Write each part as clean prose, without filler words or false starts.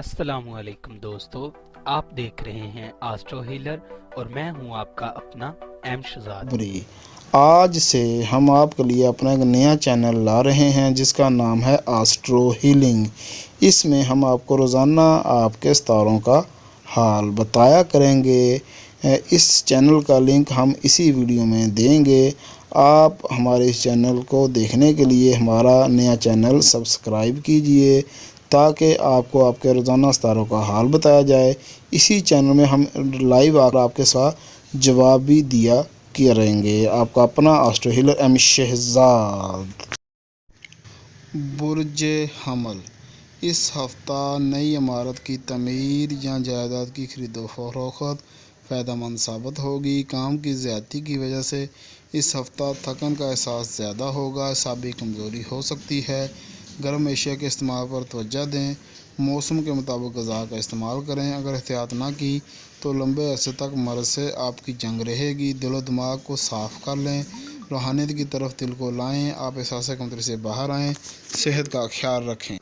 السلام علیکم دوستو، آپ دیکھ رہے ہیں آسٹرو ہیلر اور میں ہوں آپ کا اپنا ایم شہزاد۔ آج سے ہم آپ کے لیے اپنا ایک نیا چینل لا رہے ہیں جس کا نام ہے آسٹرو ہیلنگ۔ اس میں ہم آپ کو روزانہ آپ کے ستاروں کا حال بتایا کریں گے۔ اس چینل کا لنک ہم اسی ویڈیو میں دیں گے۔ آپ ہمارے اس چینل کو دیکھنے کے لیے ہمارا نیا چینل سبسکرائب کیجئے تاکہ آپ کو آپ کے روزانہ ستاروں کا حال بتایا جائے۔ اسی چینل میں ہم لائیو آپ کے ساتھ جواب بھی دیا کریں گے۔ آپ کا اپنا آسٹرو ہیلر ایم شہزاد۔ برج حمل، اس ہفتہ نئی عمارت کی تعمیر یا جائیداد کی خرید و فروخت فائدہ مند ثابت ہوگی۔ کام کی زیادتی کی وجہ سے اس ہفتہ تھکن کا احساس زیادہ ہوگا۔ اعصابی کمزوری ہو سکتی ہے۔ گرم اشیاء کے استعمال پر توجہ دیں۔ موسم کے مطابق غذا کا استعمال کریں۔ اگر احتیاط نہ کی تو لمبے عرصے تک مرض سے آپ کی جنگ رہے گی۔ دل و دماغ کو صاف کر لیں۔ روحانیت کی طرف دل کو لائیں۔ آپ احساس کمتری سے باہر آئیں۔ صحت کا خیال رکھیں۔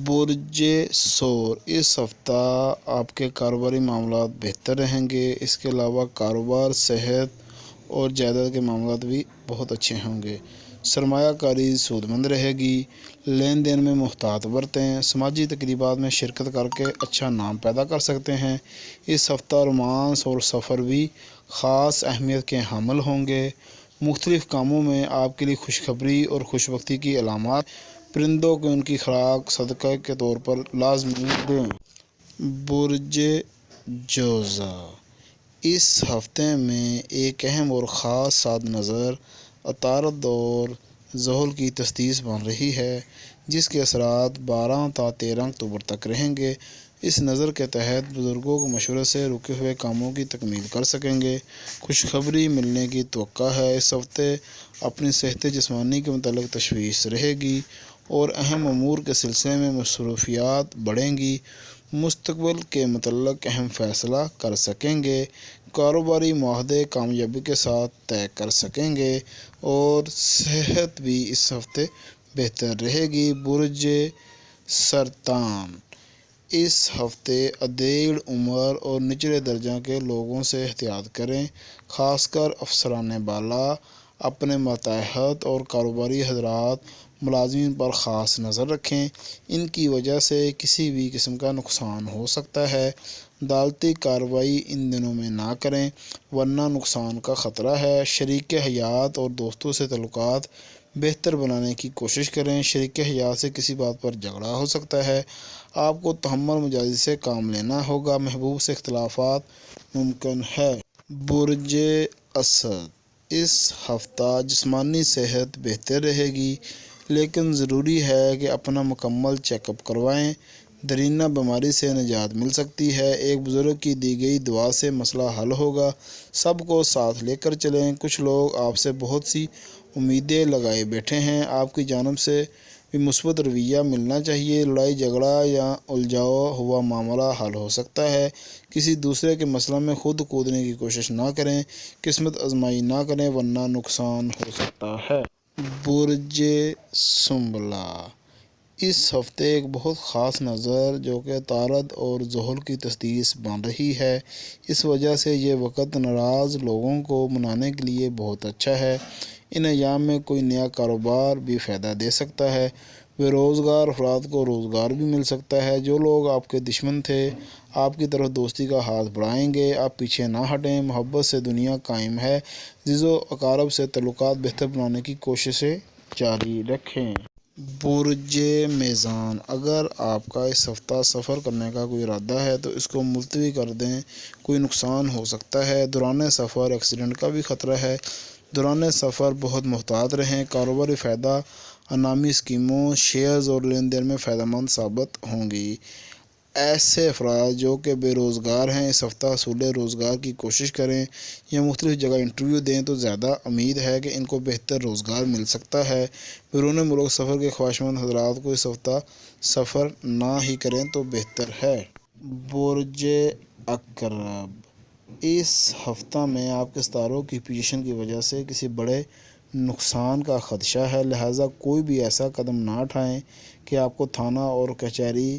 برج ثور، اس ہفتہ آپ کے کاروباری معاملات بہتر رہیں گے۔ اس کے علاوہ کاروبار، صحت اور جائیداد کے معاملات بھی بہت اچھے ہوں گے۔ سرمایہ کاری سود مند رہے گی۔ لین دین میں محتاط برتیں۔ سماجی تقریبات میں شرکت کر کے اچھا نام پیدا کر سکتے ہیں۔ اس ہفتہ رومانس اور سفر بھی خاص اہمیت کے حامل ہوں گے۔ مختلف کاموں میں آپ کے لیے خوشخبری اور خوش بختی کی علامات۔ پرندوں کو ان کی خوراک صدقہ کے طور پر لازمی دیں۔ برج جوزا، اس ہفتے میں ایک اہم اور خاص سات نظر عطارد اور زحل کی تشخیص بن رہی ہے جس کے اثرات 12 تا 13 اکتوبر تک رہیں گے۔ اس نظر کے تحت بزرگوں کے مشورے سے رکے ہوئے کاموں کی تکمیل کر سکیں گے۔ خوشخبری ملنے کی توقع ہے۔ اس ہفتے اپنی صحت جسمانی کے متعلق تشویش رہے گی اور اہم امور کے سلسلے میں مصروفیات بڑھیں گی۔ مستقبل کے متعلق اہم فیصلہ کر سکیں گے۔ کاروباری معاہدے کامیابی کے ساتھ طے کر سکیں گے اور صحت بھی اس ہفتے بہتر رہے گی۔ برج سرطان، اس ہفتے ادھیڑ عمر اور نچلے درجہ کے لوگوں سے احتیاط کریں، خاص کر افسران بالا۔ اپنے ماتحت اور کاروباری حضرات ملازمین پر خاص نظر رکھیں۔ ان کی وجہ سے کسی بھی قسم کا نقصان ہو سکتا ہے۔ عدالتی کارروائی ان دنوں میں نہ کریں ورنہ نقصان کا خطرہ ہے۔ شریک حیات اور دوستوں سے تعلقات بہتر بنانے کی کوشش کریں۔ شریک حیات سے کسی بات پر جھگڑا ہو سکتا ہے۔ آپ کو تحمل مجازی سے کام لینا ہوگا۔ محبوب سے اختلافات ممکن ہے۔ برج اسد، اس ہفتہ جسمانی صحت بہتر رہے گی لیکن ضروری ہے کہ اپنا مکمل چیک اپ کروائیں۔ دیرینہ بیماری سے نجات مل سکتی ہے۔ ایک بزرگ کی دی گئی دعا سے مسئلہ حل ہوگا۔ سب کو ساتھ لے کر چلیں۔ کچھ لوگ آپ سے بہت سی امیدیں لگائے بیٹھے ہیں۔ آپ کی جانب سے بھی مثبت رویہ ملنا چاہیے۔ لڑائی جھگڑا یا الجھا ہوا معاملہ حل ہو سکتا ہے۔ کسی دوسرے کے مسئلہ میں خود کودنے کی کوشش نہ کریں۔ قسمت آزمائی نہ کریں ورنہ نقصان ہو سکتا ہے۔ برج سنبلہ، اس ہفتے ایک بہت خاص نظر جو کہ عطارد اور زحل کی تشخیص بن رہی ہے۔ اس وجہ سے یہ وقت ناراض لوگوں کو منانے کے لیے بہت اچھا ہے۔ ان ایام میں کوئی نیا کاروبار بھی فائدہ دے سکتا ہے۔ بے روزگار افراد کو روزگار بھی مل سکتا ہے۔ جو لوگ آپ کے دشمن تھے آپ کی طرف دوستی کا ہاتھ بڑھائیں گے۔ آپ پیچھے نہ ہٹیں۔ محبت سے دنیا قائم ہے۔ عزیز و اقارب سے تعلقات بہتر بنانے کی کوششیں جاری رکھیں۔ برج میزان، اگر آپ کا اس ہفتہ سفر کرنے کا کوئی ارادہ ہے تو اس کو ملتوی کر دیں۔ کوئی نقصان ہو سکتا ہے۔ دوران سفر ایکسیڈنٹ کا بھی خطرہ ہے۔ دوران سفر بہت محتاط رہیں۔ کاروباری فائدہ انعامی اسکیموں، شیئرز اور لین دین میں فائدہ مند ثابت ہوں گی۔ ایسے افراد جو کہ بے روزگار ہیں اس ہفتہ حصول روزگار کی کوشش کریں یا مختلف جگہ انٹرویو دیں تو زیادہ امید ہے کہ ان کو بہتر روزگار مل سکتا ہے۔ بیرون ملک سفر کے خواہشمند حضرات کو اس ہفتہ سفر نہ ہی کریں تو بہتر ہے۔ برج عقرب، اس ہفتہ میں آپ کے ستاروں کی پوزیشن کی وجہ سے کسی بڑے نقصان کا خدشہ ہے، لہٰذا کوئی بھی ایسا قدم نہ اٹھائیں کہ آپ کو تھانہ اور کچہری